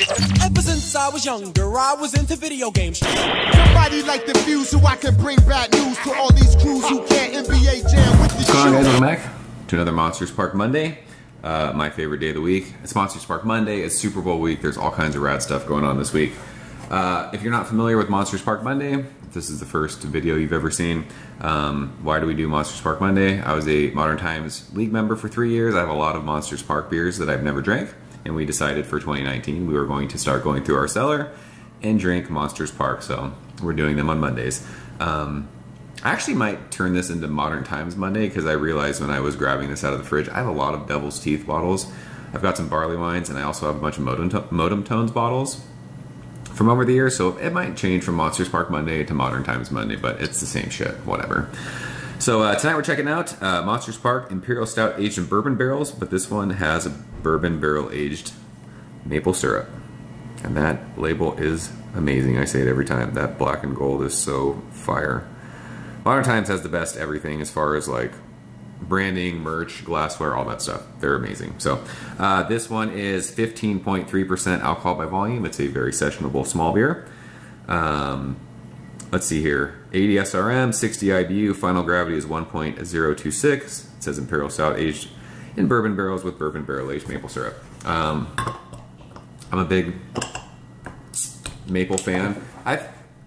Ever since I was younger, I was into video games. Somebody like the fuse so I can bring bad news to all these crews who can't NBA jam with the What's going on, guys? Welcome back to another Monsters Park Monday. My favorite day of the week. It's Monsters Park Monday. It's Super Bowl week. There's all kinds of rad stuff going on this week. If you're not familiar with Monsters Park Monday, if this is the first video you've ever seen, why do we do Monsters Park Monday? I was a Modern Times League member for 3 years. I have a lot of Monsters Park beers that I've never drank, and we decided for 2019 we were going to start going through our cellar and drink Monsters Park, so we're doing them on Mondays. I actually might turn this into Modern Times Monday because I realized when I was grabbing this out of the fridge, I have a lot of Devil's Teeth bottles. I've got some barley wines, and I also have a bunch of Modem Tones bottles from over the years, so it might change from Monsters Park Monday to Modern Times Monday, but it's the same shit, whatever. So tonight we're checking out Monsters Park Imperial Stout aged in bourbon barrels, but this one has a bourbon barrel aged maple syrup. And that label is amazing. I say it every time. That black and gold is so fire. Modern Times has the best everything as far as like branding, merch, glassware, all that stuff. They're amazing. So this one is 15.3% alcohol by volume. It's a very sessionable small beer. Let's see here. 80 SRM, 60 IBU, final gravity is 1.026. It says Imperial Stout aged in bourbon barrels with bourbon barrel aged maple syrup. I'm a big maple fan. I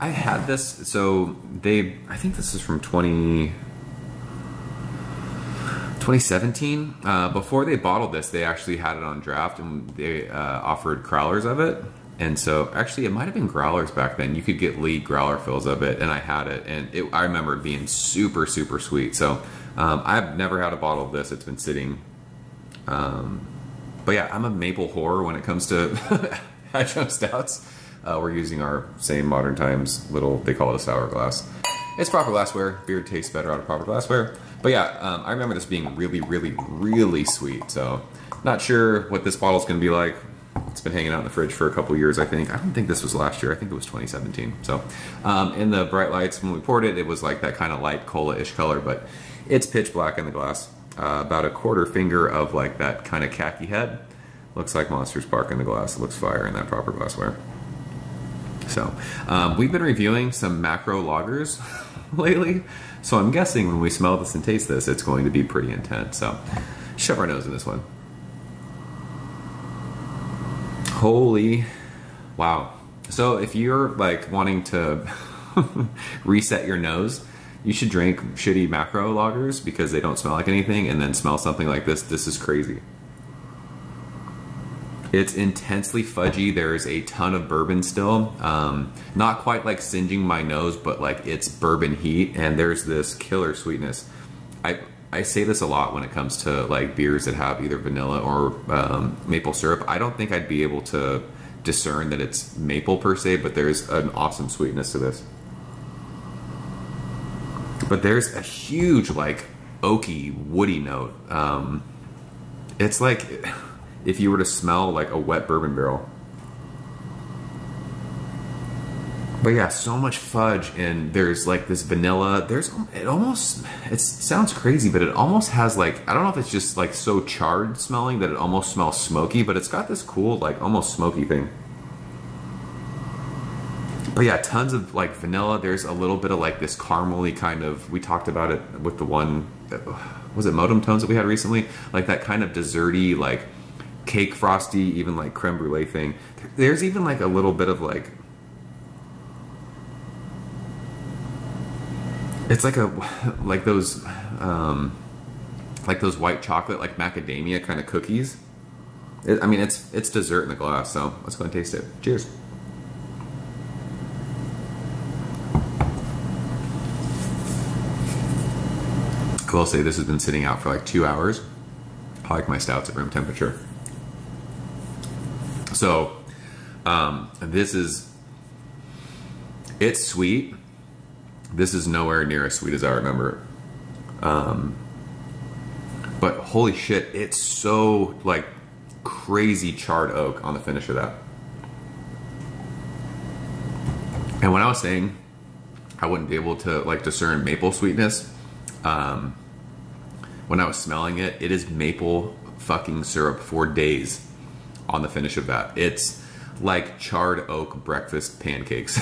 had this, so I think this is from 2017. Before they bottled this, they actually had it on draft, and they offered growlers of it. And so, actually, it might have been growlers back then. You could get Lee growler fills of it, and I had it, and I remember it being super, super sweet. So, I've never had a bottle of this. It's been sitting. But yeah, I'm a maple whore when it comes to adjunct stouts. We're using our same Modern Times little, they call it a sour glass. It's proper glassware. Beer tastes better out of proper glassware. But yeah, I remember this being really, really, really sweet. So, not sure what this bottle's going to be like. It's been hanging out in the fridge for a couple years, I think. I don't think this was last year. I think it was 2017. So, in the bright lights, when we poured it, it was like that kind of light cola-ish color, but it's pitch black in the glass. About a quarter finger of like that kind of khaki head. Looks like Monsters Park in the glass. It looks fire in that proper glassware. So, we've been reviewing some macro lagers lately, so I'm guessing when we smell this and taste this, it's going to be pretty intense. So, shove our nose in this one. Holy wow. So if you're like wanting to reset your nose, you should drink shitty macro lagers because they don't smell like anything, and then smell something like this. This is crazy. It's intensely fudgy. There's a ton of bourbon still. Not quite like singeing my nose, but like it's bourbon heat, and there's this killer sweetness. I say this a lot when it comes to like beers that have either vanilla or maple syrup. I don't think I'd be able to discern that it's maple per se, but there's an awesome sweetness to this. But there's a huge like oaky, woody note. It's like if you were to smell like a wet bourbon barrel. But yeah, so much fudge, and there's like this vanilla. It sounds crazy, but it almost has like, I don't know if it's just like so charred smelling that it almost smells smoky, but it's got this cool like almost smoky thing. But yeah, tons of like vanilla. There's a little bit of like this caramely kind of, we talked about it with the one, was it Modem Tones that we had recently? Like that kind of desserty, like cake frosty, even like creme brulee thing. There's even like a little bit of like, it's like those white chocolate, like macadamia kind of cookies. I mean, it's dessert in the glass, so let's go and taste it. Cheers. I will say this has been sitting out for like 2 hours. I like my stouts at room temperature. So, it's sweet. This is nowhere near as sweet as I remember it. But holy shit, it's so like crazy charred oak on the finish of that. And when I was saying I wouldn't be able to like discern maple sweetness, when I was smelling it, it is maple fucking syrup for days on the finish of that. It's like charred oak breakfast pancakes.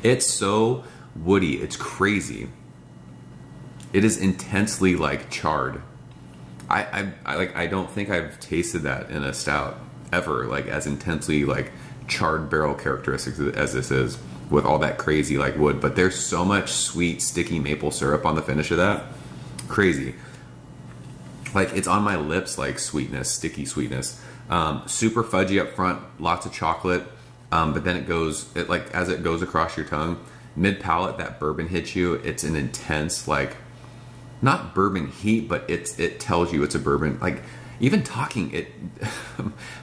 It's so woody, it's crazy. It is intensely like charred. I don't think I've tasted that in a stout ever, like as intensely like charred barrel characteristics as this is, with all that crazy like wood. But there's so much sweet sticky maple syrup on the finish of that. Crazy. Like it's on my lips, like sweetness, sticky sweetness. Super fudgy up front, lots of chocolate. But then it like as it goes across your tongue, mid palate, that bourbon hits you. It's an intense, like, not bourbon heat, but it tells you it's a bourbon. Like even talking, it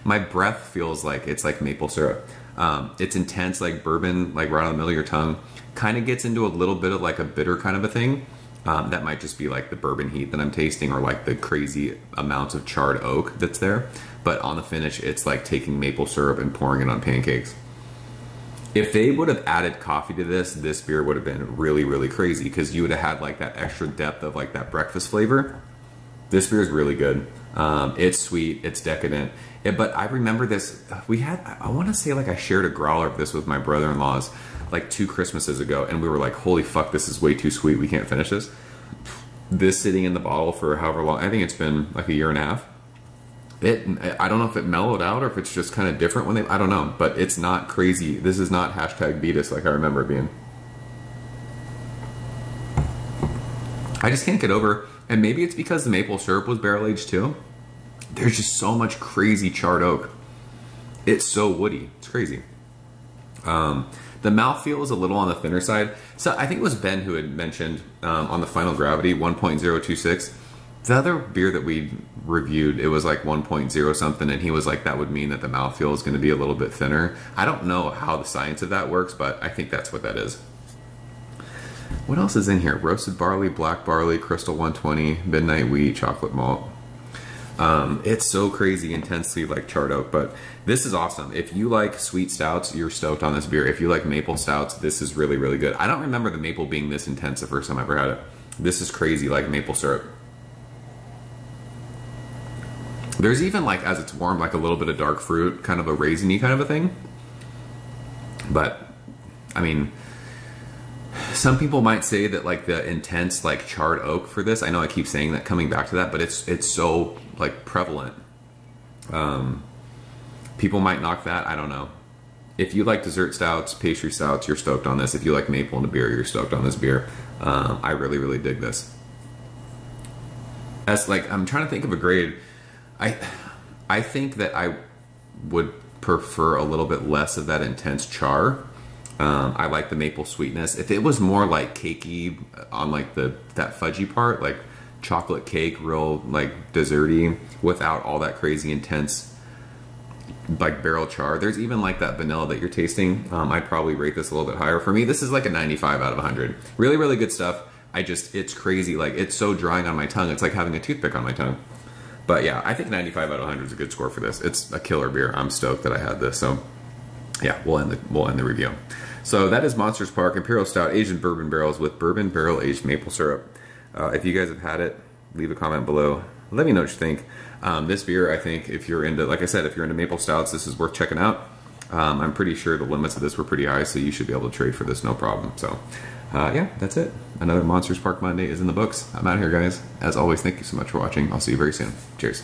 my breath feels like it's like maple syrup. It's intense, like bourbon, like right on the middle of your tongue. Kind of gets into a little bit of like a bitter kind of a thing. That might just be like the bourbon heat that I'm tasting, or like the crazy amounts of charred oak that's there. But on the finish, it's like taking maple syrup and pouring it on pancakes. If they would have added coffee to this beer would have been really, really crazy, because you would have had like that extra depth of like that breakfast flavor. This beer is really good. It's sweet, it's decadent. But I remember this, I want to say like I shared a growler of this with my brother-in-laws like 2 Christmases ago, and we were like, holy fuck, this is way too sweet, we can't finish this. This sitting in the bottle for however long, I think it's been like a year and a half. I don't know if it mellowed out or if it's just kind of different I don't know, but it's not crazy. This is not hashtag beat us like I remember it being. I just can't get over, and maybe it's because the maple syrup was barrel aged too. There's just so much crazy charred oak. It's so woody, it's crazy. The mouthfeel is a little on the thinner side. So I think it was Ben who had mentioned on the Final Gravity 1.026. The other beer that we reviewed, it was like 1.0 something, and he was like, that would mean that the mouthfeel is going to be a little bit thinner. I don't know how the science of that works, but I think that's what that is. What else is in here? Roasted barley, black barley, crystal 120, midnight wheat, chocolate malt. It's so crazy intensely like charred oak, but this is awesome. If you like sweet stouts, you're stoked on this beer. If you like maple stouts, this is really, really good. I don't remember the maple being this intense the first time I ever had it. This is crazy like maple syrup. There's even like, as it's warm, like a little bit of dark fruit, kind of a raisiny kind of a thing. But I mean, some people might say that like the intense like charred oak for this, I know I keep saying that, coming back to that, but it's so like prevalent. People might knock that, I don't know. If you like dessert stouts, pastry stouts, you're stoked on this. If you like maple in a beer, you're stoked on this beer. I really, really dig this. As like, I'm trying to think of a grade. I think that I would prefer a little bit less of that intense char. I like the maple sweetness. If it was more like cakey on like that fudgy part, like chocolate cake, real like desserty, without all that crazy intense like barrel char. There's even like that vanilla that you're tasting. I'd probably rate this a little bit higher. For me, this is like a 95 out of 100. Really, really good stuff. It's crazy. Like, it's so drying on my tongue. It's like having a toothpick on my tongue. But yeah, I think 95 out of 100 is a good score for this. It's a killer beer. I'm stoked that I had this. So yeah, we'll end the review. So that is Monsters Park Imperial Stout aged in bourbon barrels with bourbon barrel aged maple syrup. If you guys have had it, leave a comment below. Let me know what you think. This beer, I think, if you're into, like I said, if you're into maple stouts, this is worth checking out. I'm pretty sure the limits of this were pretty high, so you should be able to trade for this no problem. So yeah, that's it. Another Monsters Park Monday is in the books. I'm out of here, guys. As always, thank you so much for watching. I'll see you very soon. Cheers.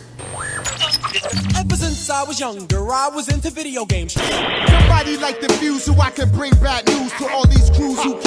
Ever since I was younger, I was into video games. Somebody like the views so I can bring bad news to all these crews who